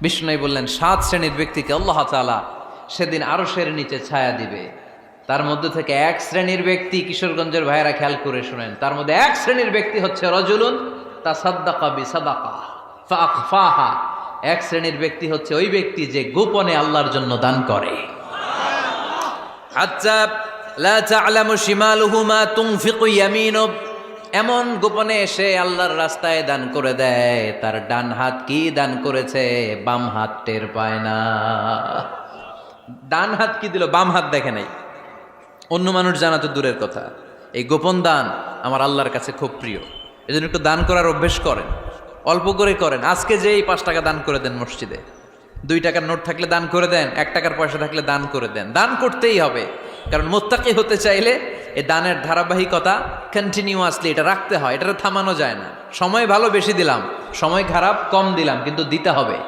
বিষ্ণু বললেন 7 শ্রেণীর ব্যক্তিকে আল্লাহ তাআলা সেদিন আরশের নিচে ছায়া দিবে। তার মধ্যে থেকে 1 শ্রেণীর ব্যক্তি, কিশোরগঞ্জের ভাইয়েরা খেয়াল করে শুনেন, তার মধ্যে 1 শ্রেণীর ব্যক্তি হচ্ছে রজুলুন তাসাদ্দাকা বিসাদাকা ফাআখফাহা। 1 শ্রেণীর ব্যক্তি হচ্ছে ওই ব্যক্তি যে গোপনে আল্লাহর জন্য দান করে। হাত্তা লা তা'লামু শিমালুহু মা তুনফিকু ইয়ামিনু, এমন গোপনে এসে আল্লাহর রাস্তায় দান করে দেয়, তার ডান হাত কি দান করেছে বাম হাত টের পায় না। ডান হাত কি দিল, বাম হাত দেখে নাই। অন্য মানুষ জানা তো দূরের কথা, এই গোপন দান আমার আল্লাহর কাছে খুব প্রিয়। এজন্য একটু দান করার অভ্যেস করেন, অল্প করে করেন। আজকে যে এই 5 টাকা দান করে দেন মসজিদে, 2 টাকার নোট থাকলে দান করে দেন, 1 টাকার পয়সা থাকলে দান করে দেন। দান করতেই হবে, কারণ মুত্তাকি হতে চাইলে এই দানের ধারাবাহিকতা কন্টিনিউয়াসলি এটা রাখতে হয়, এটা থামানো যায় না। সময় ভালো বেশি দিলাম, সময় খারাপ কম দিলাম, কিন্তু দিতে হবে।